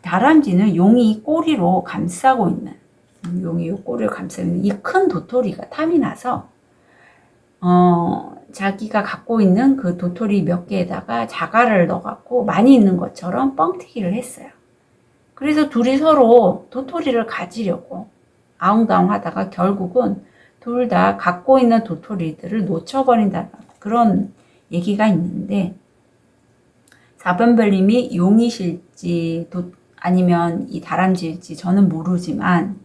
다람쥐는 용이 꼬리로 감싸고 있는, 용이 꼬리를 감싸고 있는 이 큰 도토리가 탐이 나서 자기가 갖고 있는 그 도토리 몇 개에다가 자갈을 넣어갖고 많이 있는 것처럼 뻥튀기를 했어요. 그래서 둘이 서로 도토리를 가지려고 아웅다웅 하다가 결국은 둘 다 갖고 있는 도토리들을 놓쳐버린다는 그런 얘기가 있는데 4번 별님이 용이실지 아니면 이 다람쥐일지 저는 모르지만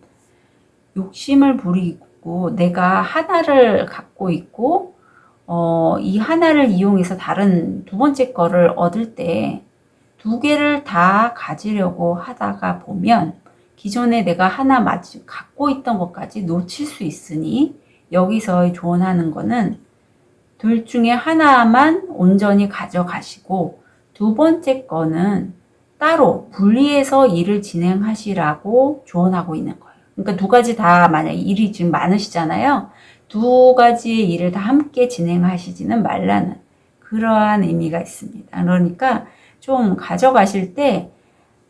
욕심을 부리고 내가 하나를 갖고 있고 이 하나를 이용해서 다른 두 번째 거를 얻을 때 두 개를 다 가지려고 하다가 보면 기존에 내가 하나 갖고 있던 것까지 놓칠 수 있으니 여기서 조언하는 거는 둘 중에 하나만 온전히 가져가시고 두 번째 거는 따로 분리해서 일을 진행하시라고 조언하고 있는 거예요. 그러니까 두 가지 다 만약에 일이 지금 많으시잖아요. 두 가지의 일을 다 함께 진행하시지는 말라는 그러한 의미가 있습니다. 그러니까 좀 가져가실 때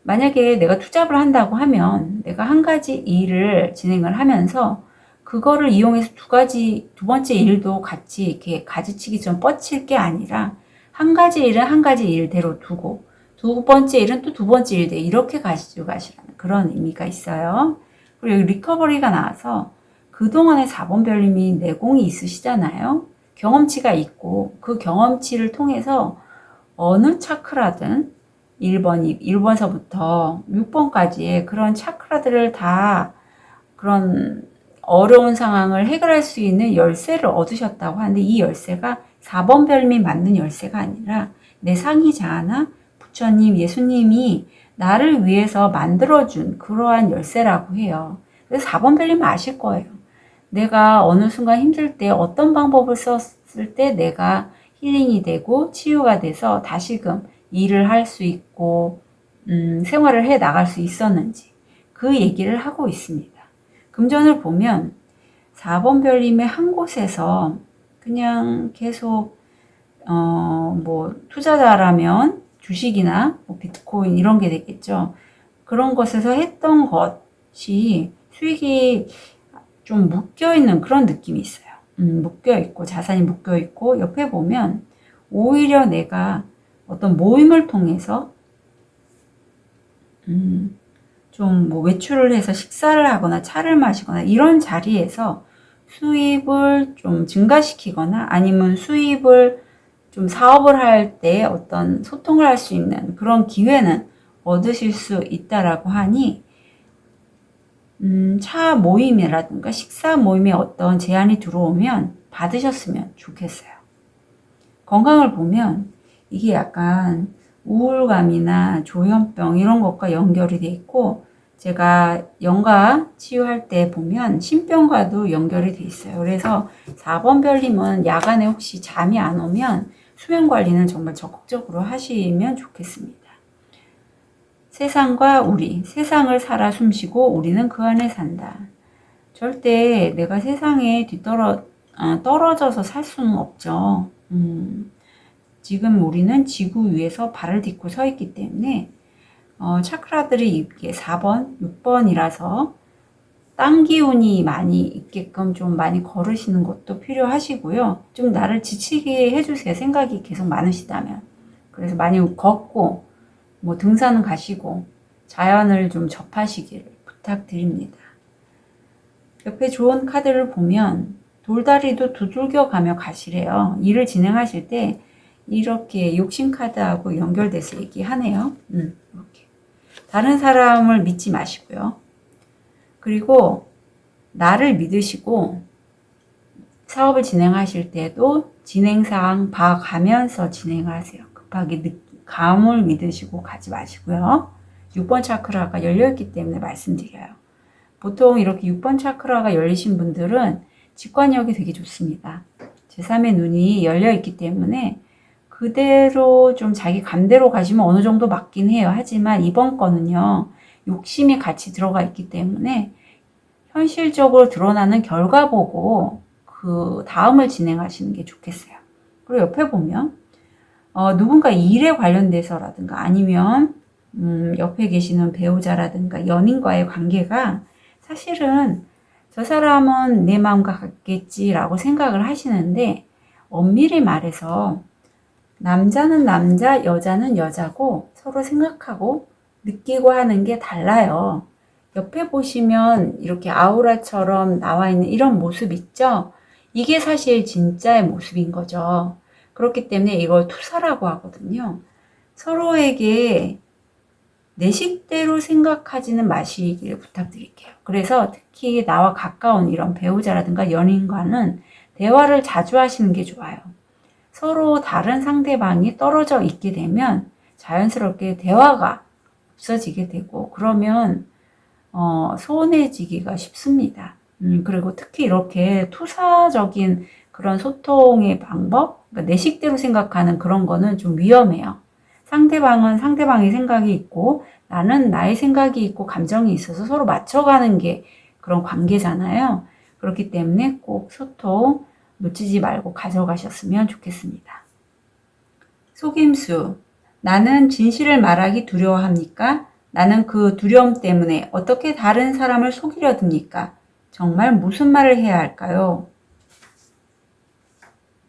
만약에 내가 투잡을 한다고 하면 내가 한 가지 일을 진행을 하면서 그거를 이용해서 두 번째 일도 같이 이렇게 가지치기처럼 뻗칠 게 아니라 한 가지 일은 한 가지 일대로 두고 두 번째 일은 또 두 번째 일대로 이렇게 가져가시라는 그런 의미가 있어요. 그리고 여기 리커버리가 나와서 그동안의 4번 별님이 내공이 있으시잖아요. 경험치가 있고 그 경험치를 통해서 어느 차크라든 1번서부터 6번까지의 그런 차크라들을 다 그런 어려운 상황을 해결할 수 있는 열쇠를 얻으셨다고 하는데 이 열쇠가 4번 별님이 만든 열쇠가 아니라 내 상의자나 부처님, 예수님이 나를 위해서 만들어준 그러한 열쇠라고 해요. 그래서 4번 별님 아실 거예요. 내가 어느 순간 힘들 때 어떤 방법을 썼을 때 내가 힐링이 되고 치유가 돼서 다시금 일을 할 수 있고 생활을 해 나갈 수 있었는지 그 얘기를 하고 있습니다. 금전을 보면 4번 별님의 한 곳에서 그냥 계속 뭐 투자자라면 주식이나 뭐 비트코인 이런 게 되겠죠. 그런 것에서 했던 것이 수익이 좀 묶여있는 그런 느낌이 있어요. 묶여있고 자산이 묶여있고 옆에 보면 오히려 내가 어떤 모임을 통해서 좀 뭐 외출을 해서 식사를 하거나 차를 마시거나 이런 자리에서 수입을 좀 증가시키거나 아니면 수입을 좀 사업을 할 때 어떤 소통을 할 수 있는 그런 기회는 얻으실 수 있다라고 하니 차 모임이라든가 식사 모임에 어떤 제안이 들어오면 받으셨으면 좋겠어요. 건강을 보면 이게 약간 우울감이나 조현병 이런 것과 연결이 돼 있고 제가 영가 치유할 때 보면 신병과도 연결이 돼 있어요. 그래서 4번 별님은 야간에 혹시 잠이 안 오면 수면 관리는 정말 적극적으로 하시면 좋겠습니다. 세상과 우리, 세상을 살아 숨쉬고 우리는 그 안에 산다. 절대 내가 세상에 떨어져서 살 수는 없죠. 지금 우리는 지구 위에서 발을 딛고 서 있기 때문에 차크라들이 이게 4번, 6번이라서 땅 기운이 많이 있게끔 좀 많이 걸으시는 것도 필요하시고요. 좀 나를 지치게 해주세요. 생각이 계속 많으시다면. 그래서 많이 걷고 뭐 등산은 가시고 자연을 좀 접하시기를 부탁드립니다. 옆에 좋은 카드를 보면 돌다리도 두들겨 가며 가시래요. 일을 진행하실 때 이렇게 욕심 카드하고 연결돼서 얘기하네요. 이렇게. 다른 사람을 믿지 마시고요. 그리고 나를 믿으시고 사업을 진행하실 때도 진행사항 봐가면서 진행을 하세요. 급하게 감을 믿으시고 가지 마시고요. 6번 차크라가 열려있기 때문에 말씀드려요. 보통 이렇게 6번 차크라가 열리신 분들은 직관력이 되게 좋습니다. 제3의 눈이 열려있기 때문에 그대로 좀 자기 감대로 가시면 어느 정도 맞긴 해요. 하지만 이번 거는요, 욕심이 같이 들어가 있기 때문에 현실적으로 드러나는 결과 보고 그 다음을 진행하시는 게 좋겠어요. 그리고 옆에 보면 누군가 일에 관련돼서라든가 아니면 옆에 계시는 배우자라든가 연인과의 관계가 사실은 저 사람은 내 마음과 같겠지라고 생각을 하시는데 엄밀히 말해서 남자는 남자, 여자는 여자고 서로 생각하고 느끼고 하는 게 달라요. 옆에 보시면 이렇게 아우라처럼 나와 있는 이런 모습 있죠? 이게 사실 진짜의 모습인 거죠. 그렇기 때문에 이걸 투사라고 하거든요. 서로에게 내 식대로 생각하지는 마시기를 부탁드릴게요. 그래서 특히 나와 가까운 이런 배우자라든가 연인과는 대화를 자주 하시는 게 좋아요. 서로 다른 상대방이 떨어져 있게 되면 자연스럽게 대화가 없어지게 되고 그러면 소원해지기가 쉽습니다. 그리고 특히 이렇게 투사적인 그런 소통의 방법, 그러니까 내 식대로 생각하는 그런 거는 좀 위험해요. 상대방은 상대방의 생각이 있고 나는 나의 생각이 있고 감정이 있어서 서로 맞춰가는 게 그런 관계잖아요. 그렇기 때문에 꼭 소통 놓치지 말고 가져가셨으면 좋겠습니다. 속임수. 나는 진실을 말하기 두려워합니까? 나는 그 두려움 때문에 어떻게 다른 사람을 속이려 듭니까? 정말 무슨 말을 해야 할까요?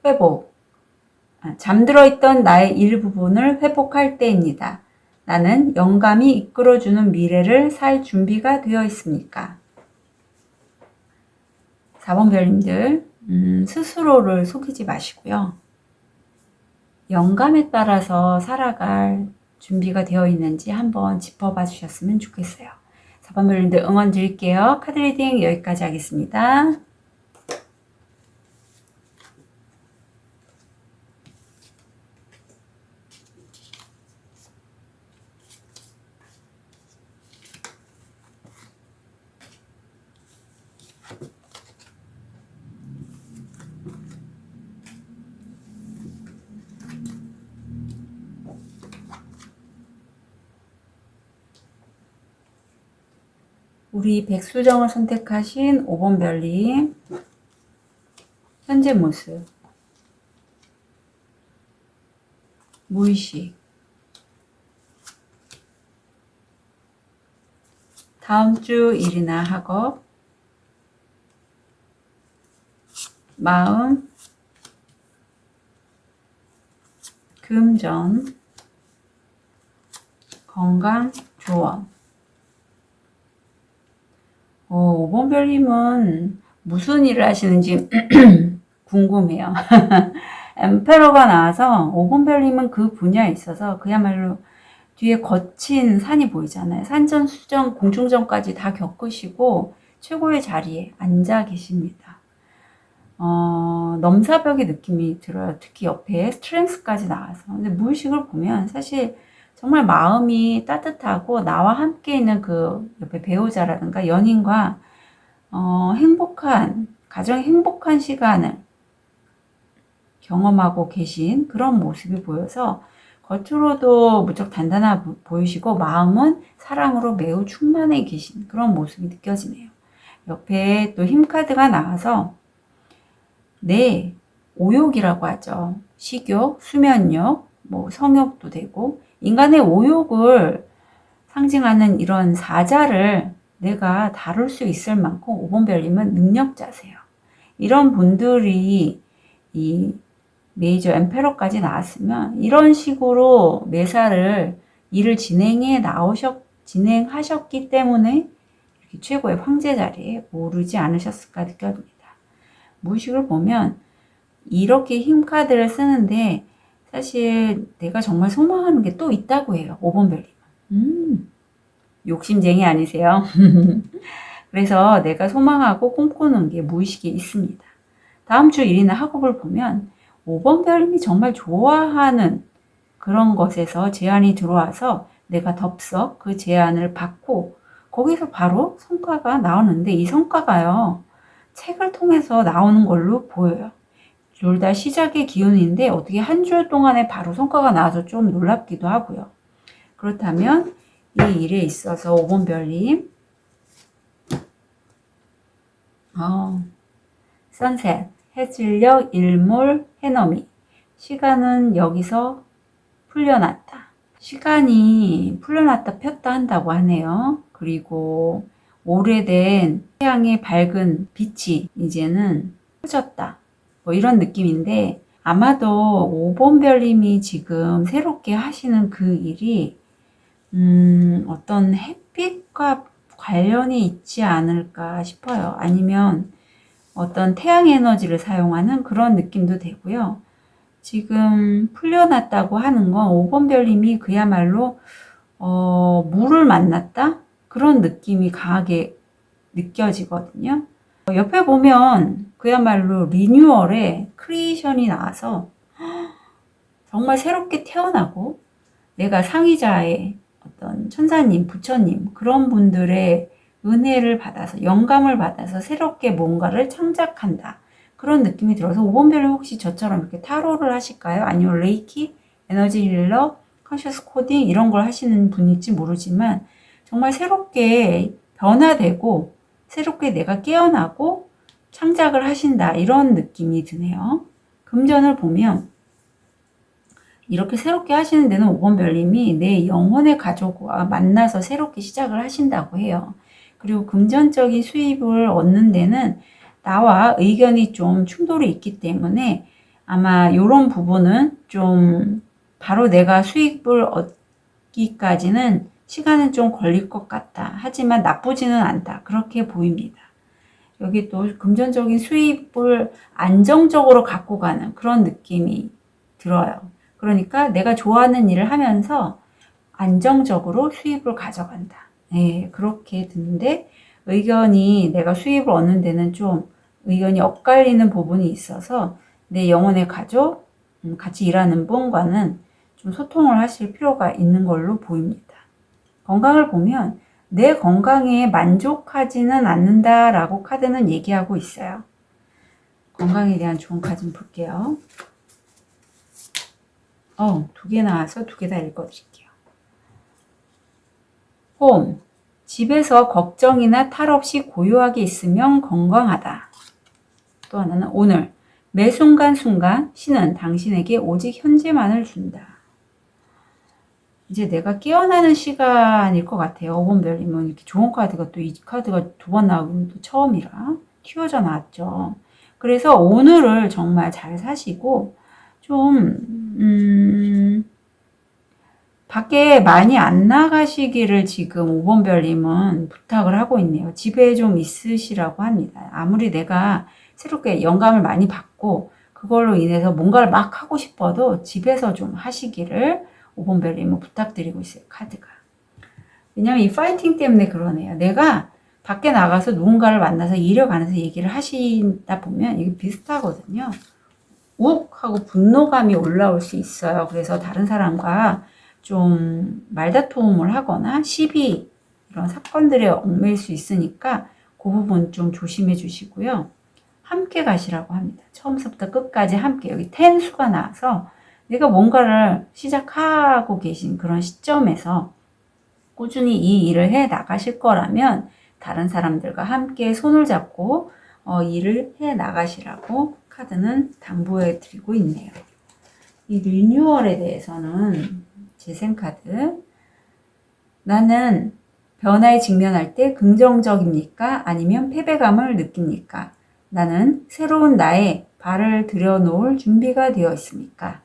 회복. 잠들어 있던 나의 일부분을 회복할 때입니다. 나는 영감이 이끌어주는 미래를 살 준비가 되어 있습니까? 4번 별님들, 스스로를 속이지 마시고요. 영감에 따라서 살아갈 준비가 되어 있는지 한번 짚어봐 주셨으면 좋겠어요. 4번 별님들 응원 드릴게요. 카드 리딩 여기까지 하겠습니다. 우리 백수정을 선택하신 5번 별님, 현재 모습, 무의식, 다음 주 일이나 학업, 마음, 금전, 건강, 조언. 5번 별님은 무슨 일을 하시는지 궁금해요. 엠페러가 나와서 5번 별님은 그 분야에 있어서 그야말로 뒤에 거친 산이 보이잖아요. 산전수전, 공중전까지 다 겪으시고 최고의 자리에 앉아 계십니다. 넘사벽의 느낌이 들어요. 특히 옆에 스트렝스까지 나와서. 근데 무의식을 보면 사실 정말 마음이 따뜻하고 나와 함께 있는 그 옆에 배우자라든가 연인과 가정의 행복한 시간을 경험하고 계신 그런 모습이 보여서 겉으로도 무척 단단해 보이시고 마음은 사랑으로 매우 충만해 계신 그런 모습이 느껴지네요. 옆에 또 힘카드가 나와서 네, 오욕이라고 하죠. 식욕, 수면욕, 뭐 성욕도 되고 인간의 오욕을 상징하는 이런 사자를 내가 다룰 수 있을 만큼 5번 별님은 능력자세요. 이런 분들이 이 메이저 엠페러까지 나왔으면 이런 식으로 매사를 일을 진행해 나오셨 진행하셨기 때문에 이렇게 최고의 황제 자리에 오르지 않으셨을까 느껴집니다. 무의식을 보면 이렇게 힘카드를 쓰는데 사실 내가 정말 소망하는 게 또 있다고 해요. 5번 별님. 욕심쟁이 아니세요? 그래서 내가 소망하고 꿈꾸는 게 무의식에 있습니다. 다음 주 일이나 학업을 보면 5번 별님이 정말 좋아하는 그런 것에서 제안이 들어와서 내가 덥석 그 제안을 받고 거기서 바로 성과가 나오는데 이 성과가요. 책을 통해서 나오는 걸로 보여요. 둘 다 시작의 기운인데 어떻게 한 줄 동안에 바로 성과가 나와서 좀 놀랍기도 하고요. 그렇다면 이 일에 있어서 5번 별님 선셋, 해질녘, 일몰, 해넘이 시간은 여기서 풀려났다. 시간이 풀려났다 폈다 한다고 하네요. 그리고 오래된 태양의 밝은 빛이 이제는 켜졌다. 뭐 이런 느낌인데 아마도 5번 별님이 지금 새롭게 하시는 그 일이 어떤 햇빛과 관련이 있지 않을까 싶어요. 아니면 어떤 태양 에너지를 사용하는 그런 느낌도 되고요. 지금 풀려났다고 하는 건 5번 별님이 그야말로 물을 만났다? 그런 느낌이 강하게 느껴지거든요. 옆에 보면 그야말로 리뉴얼의 크리에이션이 나와서 정말 새롭게 태어나고 내가 상위자의 어떤 천사님, 부처님 그런 분들의 은혜를 받아서 영감을 받아서 새롭게 뭔가를 창작한다. 그런 느낌이 들어서 5번 별님 혹시 저처럼 이렇게 타로를 하실까요? 아니면 레이키, 에너지 힐러, 컨셔스 코딩 이런 걸 하시는 분일지 모르지만 정말 새롭게 변화되고 새롭게 내가 깨어나고 창작을 하신다. 이런 느낌이 드네요. 금전을 보면 이렇게 새롭게 하시는 데는 5번 별님이 내 영혼의 가족과 만나서 새롭게 시작을 하신다고 해요. 그리고 금전적인 수입을 얻는 데는 나와 의견이 좀 충돌이 있기 때문에 아마 이런 부분은 좀 바로 내가 수익을 얻기까지는 시간은 좀 걸릴 것 같다. 하지만 나쁘지는 않다. 그렇게 보입니다. 여기 또 금전적인 수입을 안정적으로 갖고 가는 그런 느낌이 들어요. 그러니까 내가 좋아하는 일을 하면서 안정적으로 수입을 가져간다. 네, 그렇게 드는데 의견이 내가 수입을 얻는 데는 좀 의견이 엇갈리는 부분이 있어서 내 영혼의 가족, 같이 일하는 분과는 좀 소통을 하실 필요가 있는 걸로 보입니다. 건강을 보면 내 건강에 만족하지는 않는다라고 카드는 얘기하고 있어요. 건강에 대한 좋은 카드 좀 볼게요. 두 개 나와서 두 개 다 읽어드릴게요. 홈, 집에서 걱정이나 탈 없이 고요하게 있으면 건강하다. 또 하나는 오늘, 매 순간순간 신은 당신에게 오직 현재만을 준다. 이제 내가 깨어나는 시간일 것 같아요. 5번 별님은 이렇게 좋은 카드가 또 이 카드가 두 번 나오긴 또 처음이라 튀어져 나왔죠. 그래서 오늘을 정말 잘 사시고 좀 밖에 많이 안 나가시기를 지금 5번 별님은 부탁을 하고 있네요. 집에 좀 있으시라고 합니다. 아무리 내가 새롭게 영감을 많이 받고 그걸로 인해서 뭔가를 막 하고 싶어도 집에서 좀 하시기를 5번 별님은 부탁드리고 있어요. 카드가. 왜냐면 이 파이팅 때문에 그러네요. 내가 밖에 나가서 누군가를 만나서 일에 관해서 얘기를 하시다 보면 이게 비슷하거든요. 욱 하고 분노감이 올라올 수 있어요. 그래서 다른 사람과 좀 말다툼을 하거나 시비 이런 사건들에 얽매일 수 있으니까 그 부분 좀 조심해 주시고요. 함께 가시라고 합니다. 처음부터 끝까지 함께. 여기 10 수가 나와서 내가 뭔가를 시작하고 계신 그런 시점에서 꾸준히 이 일을 해 나가실 거라면 다른 사람들과 함께 손을 잡고 일을 해 나가시라고 카드는 당부해 드리고 있네요. 이 리뉴얼에 대해서는 재생카드, 나는 변화에 직면할 때 긍정적입니까? 아니면 패배감을 느낍니까? 나는 새로운 나의 발을 들여놓을 준비가 되어 있습니까?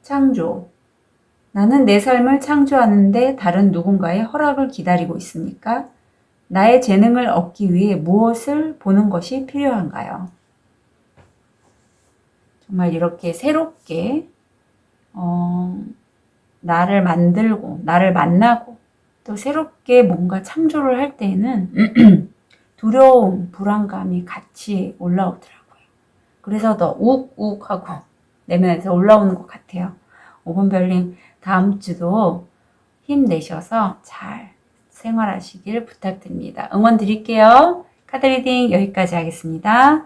창조, 나는 내 삶을 창조하는데 다른 누군가의 허락을 기다리고 있습니까? 나의 재능을 얻기 위해 무엇을 보는 것이 필요한가요? 정말 이렇게 새롭게 나를 만들고 나를 만나고 또 새롭게 뭔가 창조를 할 때에는 두려움, 불안감이 같이 올라오더라고요. 그래서 더 욱욱하고 내면에서 올라오는 것 같아요. 5번 별님, 다음 주도 힘내셔서 잘 생활하시길 부탁드립니다. 응원 드릴게요. 카드 리딩 여기까지 하겠습니다.